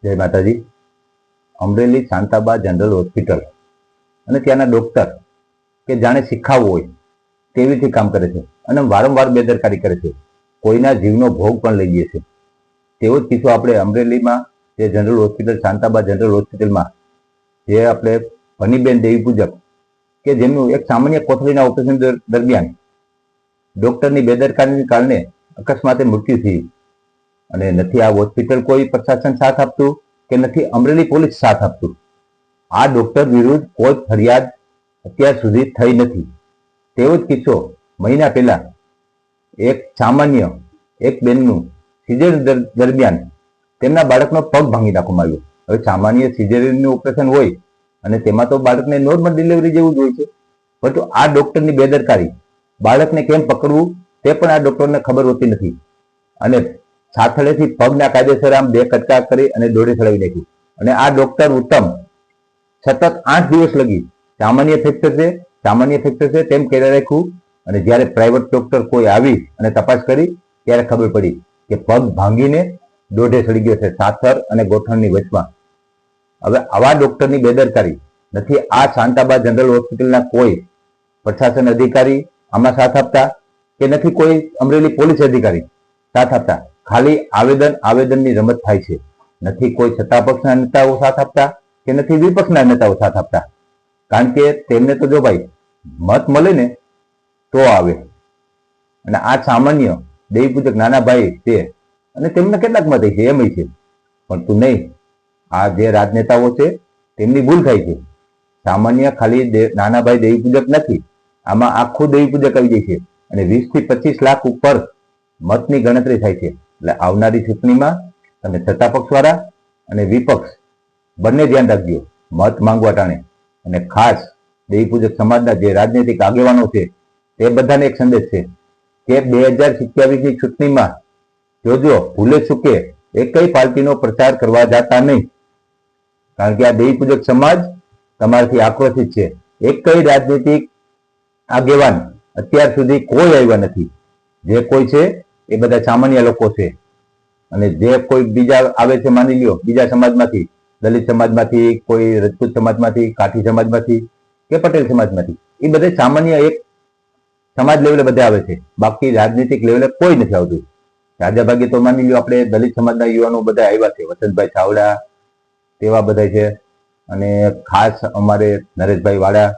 જય માતાજી. Amreli Shantaba general hospital અને ત્યાંના ડોક્ટર કે જાણે શીખાવવું હોય તેવી રીતે કામ કરે છે અને વારંવાર બેદરકારી કરે છે. કોઈના જીવનો ભોગ પણ લઈ લે છે. તેવો જ કિસ્સો આપણે અમરેલીમાં જે જનરલ હોસ્પિટલ શાંતાબા જનરલ હોસ્પિટલમાં જે આપણે ભનીબેન દેવી પૂજક કે જેમનું એક સામાન્ય કોથળીના ઓપરેશન દરમિયાન ડોક્ટરની બેદરકારીને કારણે અકસ્માતે મૃત્યુ થયું અને નથી આ હોસ્પિટલ કોઈ પ્રશાસન સાથ આપતું કે નથી અમરેલી પોલીસ સાથ આપતું. આ ડોક્ટર વિરુદ્ધ કોઈ ફરિયાદ અત્યાર સુધી થઈ નથી. તેવો જ કિસ્સો મહિના પહેલા એક બેનનું સિઝેરિયન દરમિયાન તેમના બાળકનો પગ ભાંગી નાખવામાં આવ્યો. હવે સામાન્ય સિઝેરિયનનું ઓપરેશન હોય અને તેમાં તો બાળકને નોર્મલ ડિલિવરી જેવું જ હોય છે, પરંતુ આ ડોક્ટરની બેદરકારી, બાળકને કેમ પકડવું તે પણ આ ડોક્ટરને ખબર હોતી નથી અને સાથળેથી પગના કાયદેસર આમ 2 કટકા કરી અને દોડે ચડાવી નાખ્યું. અને આ ડોક્ટર ઉત્તમ સતત 8 દિવસ લગી સામાન્ય ફ્રેક્ચર છે તેમ કહી રાખ્યું. અને જ્યારે પ્રાઇવેટ ડોક્ટર કોઈ આવી અને તપાસ કરી ત્યારે ખબર પડી કે પગ ભાંગીને દોઢે ચડી ગયો છે, સાથળ અને ગોઠણની વચમાં. હવે આવા ડોક્ટરની બેદરકારી નથી આ શાંતાબા જનરલ હોસ્પિટલના કોઈ પ્રશાસન અધિકારી આમાં સાથ આપતા કે નથી કોઈ અમરેલી પોલીસ અધિકારી સાથ આપતા. ખાલી આવેદનની રમત થાય છે. નથી કોઈ સત્તાપક્ષના નેતાઓ સાથ આપતા કે નથી વિપક્ષના નેતાઓ સાથ આપતા. કારણ કે તેમને તો જો ભાઈ મત મળે ને તો આવે. અને આ સામાન્ય દેવી પૂજક નાના ભાઈ છે અને તેમને કેટલાક મત છે એમ છે, પણ તું નહીં. આ જે રાજનેતાઓ છે તેમની ભૂલ થાય છે. સામાન્ય ખાલી નાના ભાઈ દેવી પૂજક નથી, આમાં આખું દેવી પૂજક આવી જાય છે અને 20 થી 25 લાખ ઉપર મતની ગણતરી થાય છે. એટલે આવનારી ચૂંટણીમાં તમે સત્તાપક્ષ વાળા અને વિપક્ષ બંને ધ્યાન રાખજો મત માંગવા ટાણે. અને ખાસ દેવી પૂજક સમાજના જે રાજનૈતિક આગેવાનો છે તે બધાને એક સંદેશ છે કે 2027ની ચૂંટણીમાં જોજો ભૂલે ચૂકે એકય પાર્ટીનો પ્રચાર કરવા જતા નહીં. કારણ કે આ દેવી પૂજક સમાજ તમારાથી આક્રોશિત છે. એકય રાજનૈતિક આગેવાન અત્યાર સુધી કોઈ આવ્યા નથી. જે કોઈ છે એ બધા સામાન્ય લોકો છે. અને જે કોઈ બીજા આવે છે, માની લ્યો બીજા સમાજમાંથી, દલિત સમાજમાંથી, કોઈ રજપૂત સમાજમાંથી, કાઠી સમાજમાંથી કે પટેલ સમાજમાંથી, એ બધા સામાન્ય એક સમાજ લેવલે બધા આવે છે. બાકી રાજનીતિક લેવલે કોઈ નથી આવતું. રાજા ભાગે તો માની લ્યો આપણે દલિત સમાજના યુવાનો બધા આવ્યા છે, વસંતભાઈ ચાવડા તેવા બધા છે. અને ખાસ અમારે નરેશભાઈ વાડા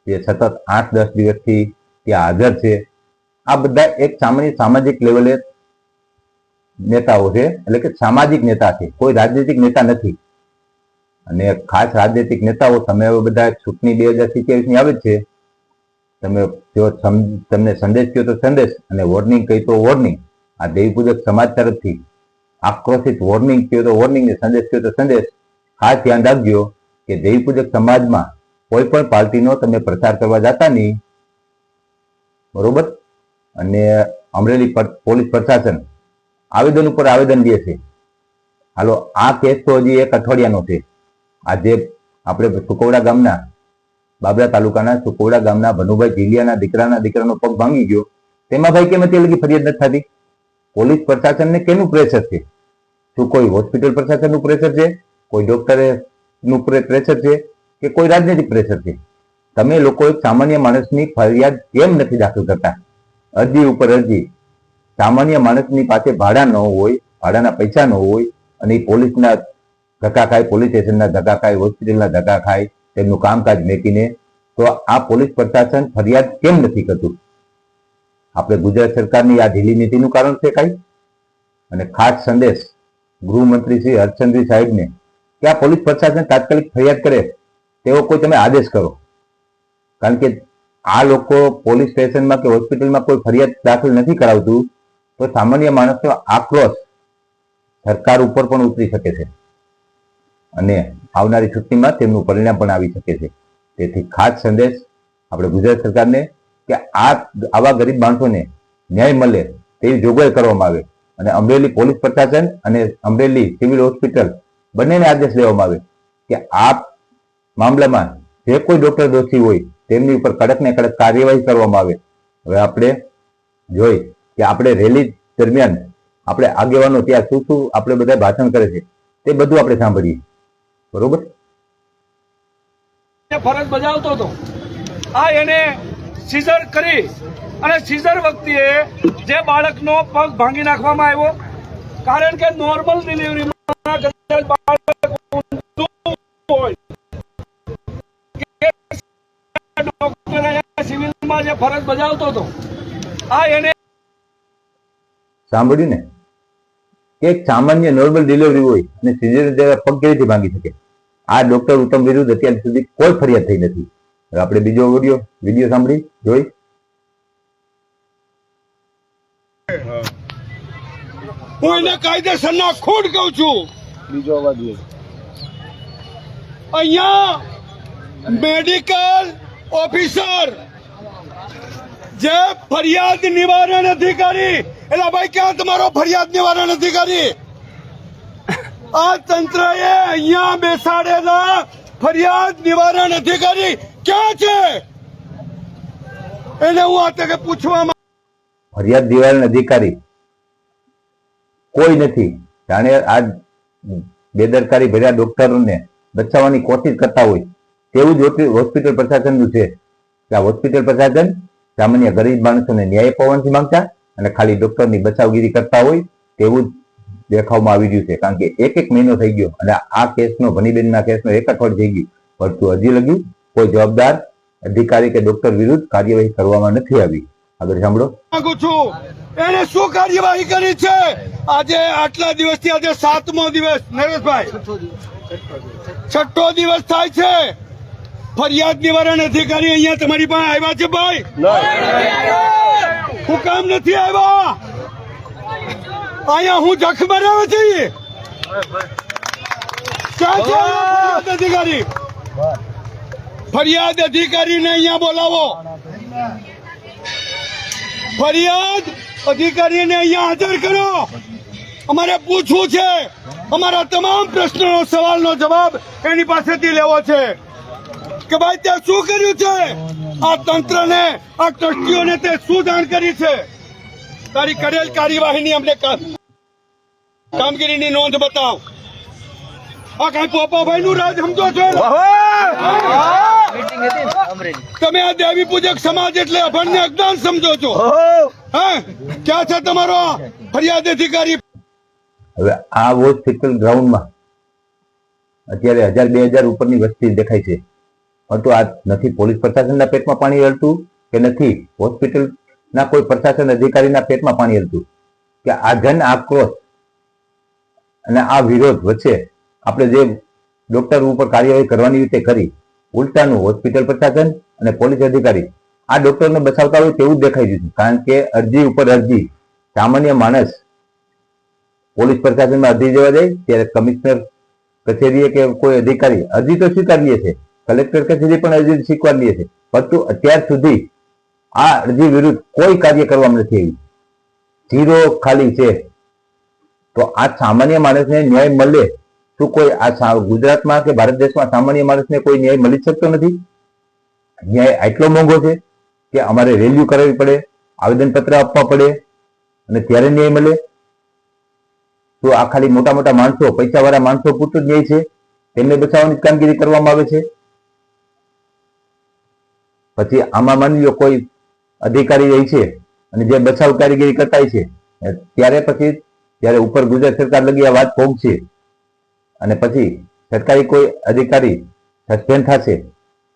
જે સતત 8-10 દિવસથી ત્યાં હાજર છે. આ બધા એક સામાજિક લેવલે નેતાઓ છે, એટલે કે સામાજિક નેતા છે, કોઈ રાજનૈતિક નેતા નથી. અને ખાસ રાજનૈતિક નેતાઓ તમે હવે બધા ચૂંટણી 2027ની આવે છે, તમે જો તમને સંદેશ કહ્યો તો સંદેશ અને વોર્નિંગ કહી તો વોર્નિંગ. આ દેવી પૂજક સમાજ તરફથી આક્રોશિત વોર્નિંગ કહ્યો તો વોર્નિંગ ને સંદેશ કહ્યો તો સંદેશ. ખાસ ધ્યાન રાખજો કે દેવી પૂજક સમાજમાં કોઈ પણ પાર્ટીનો તમે પ્રચાર કરવા જતા નહીં, બરોબર. અને અમરેલી પોલીસ પ્રશાસન આવેદન ઉપર આવેદન દે છે. હાલો, આ કેસ તો હજી 1 અઠવાડિયાનો છે. આજે આપણે સુકોવડા ગામના, બાબરા તાલુકાના સુકોવડા ગામના ભનુભાઈ જીલિયાના દીકરાનો પગ ભાંગી ગયો. તેમાં ભાઈ કેમ અત્યારે લગી ફરિયાદ નથી થતી? પોલીસ પ્રશાસનને કેનું પ્રેશર છે? શું કોઈ હોસ્પિટલ પ્રશાસનનું પ્રેશર છે, કોઈ ડોક્ટરનું પ્રેશર છે કે કોઈ રાજનૈતિક પ્રેશર છે? તમે લોકો એક સામાન્ય માણસની ફરિયાદ કેમ નથી દાખલ કરતા? અરજી ઉપર અરજી. સામાન્ય માણસની પાસે ભાડા ન હોય, ભાડાના પૈસા ન હોય અને એ પોલીસના ધક્કા ખાય, પોલીસ સ્ટેશનના ધક્કા ખાય, હોસ્પિટલના ધક્કા ખાય, તેમનું કામકાજ મેકીને, તો આ પોલીસ પ્રશાસન ફરિયાદ કેમ નથી કરતું? આપણે ગુજરાત સરકારની આ ઢીલી નીતિનું કારણ છે કાંઈ? અને ખાસ સંદેશ ગૃહમંત્રી શ્રી હર્ષચંદ્રી સાહેબને કે આ પોલીસ પ્રશાસન તાત્કાલિક ફરિયાદ કરે તેવો કોઈ તમે આદેશ કરો. કારણ કે આ લોકો પોલીસ સ્ટેશનમાં કે હોસ્પિટલમાં કોઈ ફરિયાદ દાખલ નથી કરાવતું તો સામાન્ય માણસનો આક્રોશ સરકાર ઉપર પણ ઉતરી શકે છે અને આવનારી ચૂંટણીમાં તેમનું પરિણામ પણ આવી શકે છે. તેથી ખાસ સંદેશ આપણે ગુજરાત સરકારને કે આવા ગરીબ માણસોને ન્યાય મળે તેવી જોગવાઈ કરવામાં આવે અને અમરેલી પોલીસ પ્રશાસન અને અમરેલી સિવિલ હોસ્પિટલ બંનેને આદેશ લેવામાં આવે કે આ મામલામાં જે કોઈ ડોક્ટર દોષી હોય તેમની ઉપર કડક ને કડક કાર્યવાહી કરવામાં આવે. હવે આપણે જોઈ કે આપણે રેલી દરમિયાન આપણે આગેવાનો ત્યાં શું આપણે બધા ભાષણ કરે છે, તે બધું આપણે સાંભળીએ. બરોબર. ફરજ બજાવતો હતો આ એને સીઝર કરી અને સીઝર વખતે જે બાળકનો પગ ભાંગી નાખવામાં આવ્યો કારણ કે નોર્મલ ડિલિવરીમાં કદાચ બાળક ઊંધું હોય ડોક્ટર સિવિલમાં જે ફરજ બજાવતો હતો આ એને સાંભળ્યું ને કે એક સામાન્ય નોર્મલ ડિલિવરી હોય અને સિઝર પગ કેવી રીતે ભાંગી શકે. આ ડોક્ટર ઉત્તમ વિરુદ્ધ અત્યાર સુધી કોઈ ફરિયાદ થઈ નથી. આપણે બીજો વિડીયો સાંભળી જોઈ. હું એને કાયદેસરના ખોટ કહું છું. બીજો અવાજ અહીંયા મેડિકલ ઓફિસર જે ફરિયાદ નિવારણ અધિકારી, એટલે ભાઈ ક્યાં તમારો ફરિયાદ નિવારણ અધિકારી? આ તંત્રએ અહીંયા બેસાડેલા ફરિયાદ નિવારણ અધિકારી ક્યાં છે? એને હું આ તકે પૂછવામાં ફરિયાદ નિવારણ અધિકારી કોઈ નથી. જાણે આ બેદરકારી ભર્યા ડોક્ટરોને બચાવવાની કોશિશ કરતા હોય તેવું જ હોસ્પિટલ પ્રશાસનનું છે કે આ હોસ્પિટલ પ્રશાસન સામાન્ય ગરીબ માણસોને ન્યાય અપાવવાની માંગતા અને ખાલી ડોક્ટરની બચાવગીરી કરતા હોય તેવું જ દેખાવમાં આવી રહ્યું છે. કારણ કે એક મહિનો થઈ ગયો અને આ કેસનો ભનીબેનના કેસનો એક અઠવાડિયું થઈ ગયું પરંતુ હજી લગી કોઈ જવાબદાર અધિકારી કે ડોક્ટર વિરુદ્ધ કાર્યવાહી કરવામાં નથી આવી. આગળ સાંભળો. માંગુ છું એને શું કાર્યવાહી કરી છે? આજે આટલા દિવસથી આજે 7મો દિવસ નરેશભાઈ 6ઠ્ઠો દિવસ થાય છે. ફરિયાદ નિવારણ અધિકારી અહીંયા તમારી પાસે આવ્યા છે ભાઈ? હું કામ નથી આવ્યા? અહીંયા હું જખ બનાવે છે ક્યાં છે ફરિયાદ અધિકારી? ફરિયાદ અધિકારીને અહીંયા બોલાવો. ફરિયાદ અધિકારીને અહીંયા હાજર કરો. અમારે પૂછવું છે. અમારા તમામ પ્રશ્નોનો સવાલનો જવાબ એની પાસેથી લેવો છે કે ભાઈ તે શું કર્યું છે? આ તંત્રને, આ ટ્રસ્ટીઓને તે શું જાણ કરી છે? તારી કરેલ કાર્યવાહીની અમને કામગીરીની નોંધ બતાવ. આ કઈ પોપાભાઈ નું રાજ સમજો છો? તમે આ દેવી પૂજક સમાજ એટલે અભણને અજ્ઞાન સમજો છો? હા, ક્યાં છે તમારો ફરિયાદ અધિકારી? હવે આ હોસ્પિટલ ગ્રાઉન્ડમાં અત્યારે 1000-2000 ઉપરની વસ્તી દેખાય છે પરંતુ આ નથી પોલીસ પ્રશાસનના પેટમાં પાણી હલતું કે નથી હોસ્પિટલના કોઈ પ્રશાસન અધિકારીના પેટમાં પાણી હલતું કે આ જન આક્રોશ અને આ વિરોધ વચ્ચે આપણે જે ડોક્ટર ઉપર કાર્યવાહી કરવાની રીતે કરી ઉલટાનું હોસ્પિટલ પ્રશાસન અને પોલીસ અધિકારી આ ડોક્ટરને બચાવતા હોય તેવું જ દેખાઈ રહ્યું છે. કારણ કે અરજી ઉપર અરજી સામાન્ય માણસ પોલીસ પ્રશાસનમાં અરજી જવા જાય ત્યારે કમિશનર કચેરીએ કે કોઈ અધિકારી અરજી તો સ્વીકારીએ છે, કલેક્ટર કચેરી પણ અરજી સ્વીકારીએ છે પરંતુ અત્યાર સુધી આ અરજી વિરુદ્ધ કોઈ કાર્ય કરવામાં નથી આવ્યું. ઝીરો ખાલી છે. તો આ સામાન્ય માણસને ન્યાય મળે શું કોઈ આ ગુજરાતમાં કે ભારત દેશમાં સામાન્ય માણસને કોઈ ન્યાય મળી શકતો નથી? ન્યાય આટલો મોંઘો છે કે અમારે રેલીઓ કરાવવી પડે, આવેદનપત્ર આપવા પડે અને ત્યારે ન્યાય મળે? તો આ ખાલી મોટા મોટા માણસો, પૈસાવાળા માણસો પૂરતું જ ન્યાય છે? તેમને બચાવવાની કામગીરી કરવામાં આવે છે? પછી આમાં માની લો કોઈ અધિકારી રહી છે અને જે બચાવ કારીગરી કરતા છે ત્યારે પછી જ્યારે ઉપર ગુજરાત સરકાર લગી આ વાત પહોંચશે અને પછી સરકારી કોઈ અધિકારી સસ્પેન્ડ થશે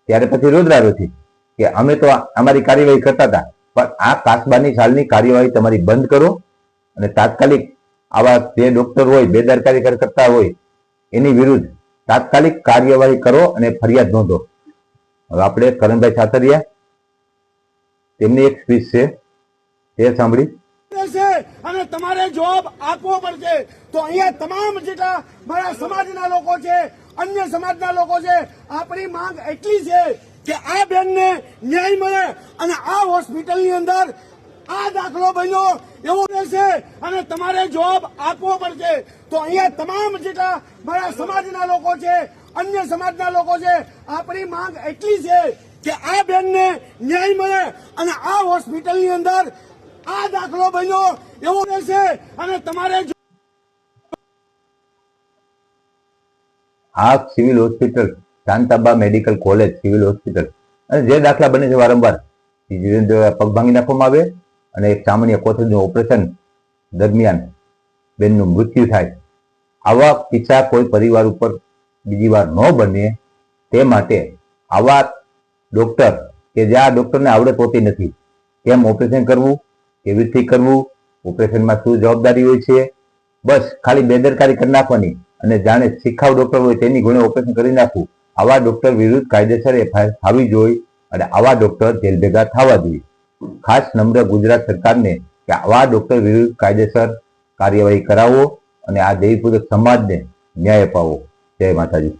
ત્યારે પછી રોજગારોથી કે અમે તો અમારી કાર્યવાહી કરતા હતા પણ આ કાસબાની સાલની કાર્યવાહી તમારી બંધ કરો અને તાત્કાલિક આવા જે ડોક્ટર હોય બેદરકારી કરતા હોય એની વિરુદ્ધ તાત્કાલિક કાર્યવાહી કરો અને ફરિયાદ નોંધો. હવે આપણે કરણભાઈ છાતરિયા તેમની એક સ્પીચ છે તે સાંભળી અને તમારે જવાબ આપવો પડશે. તો અહીંયા તમામ જેટલા મારા સમાજના લોકો છે, અન્ય સમાજના લોકો છે, આપણી માંગ એટલી છે કે આ બેનને ન્યાય મળે અને આ હોસ્પિટલની અંદર આ દાખલો બન્યો એવો રહેશે અને તમારે જવાબ આપવો પડશે. તો અહીંયા તમામ જેટલા મારા સમાજના લોકો છે, અન્ય સમાજના લોકો છે, આપણી માંગ એટલી છે કે આ બેનને ન્યાય મળે અને આ હોસ્પિટલની અંદર આ દાખલો બન્યો એવો રહેશે અને તમારે આ civil hospital Shantaba medical college civil hospital અને જે દાખલા બને છે વારંવાર પગ ભાંગી નાખવામાં આવે અને એક સામાન્ય કોથળીનું ઓપરેશન દરમિયાન બેનનું મૃત્યુ થાય, આવા કિસ્સા કોઈ પરિવાર ઉપર બીજી વાર ન બને તે માટે આવા ડોક્ટર કે જે આ ડોક્ટરને આવડત હોતી નથી, કેમ ઓપરેશન કરવું, કેવી રીતે કરવું, ઓપરેશનમાં શું જવાબદારી હોય છે, બસ ખાલી બેદરકારી કરી નાખવાની અને જાણે શીખાવ ડોક્ટર હોય તેની ગુણે ઓપરેશન કરી નાખવું, આવા ડોક્ટર વિરુદ્ધ કાયદેસર એફઆઈઆર થવી જોઈએ અને આવા ડોક્ટર જેલ ભેગા થવા જોઈએ. ખાસ નમ્ર ગુજરાત સરકારને કે આવા ડોક્ટર વિરુદ્ધ કાયદેસર કાર્યવાહી કરાવો અને આ દેવીપૂજક સમાજને ન્યાય અપાવો. જય માતાજી.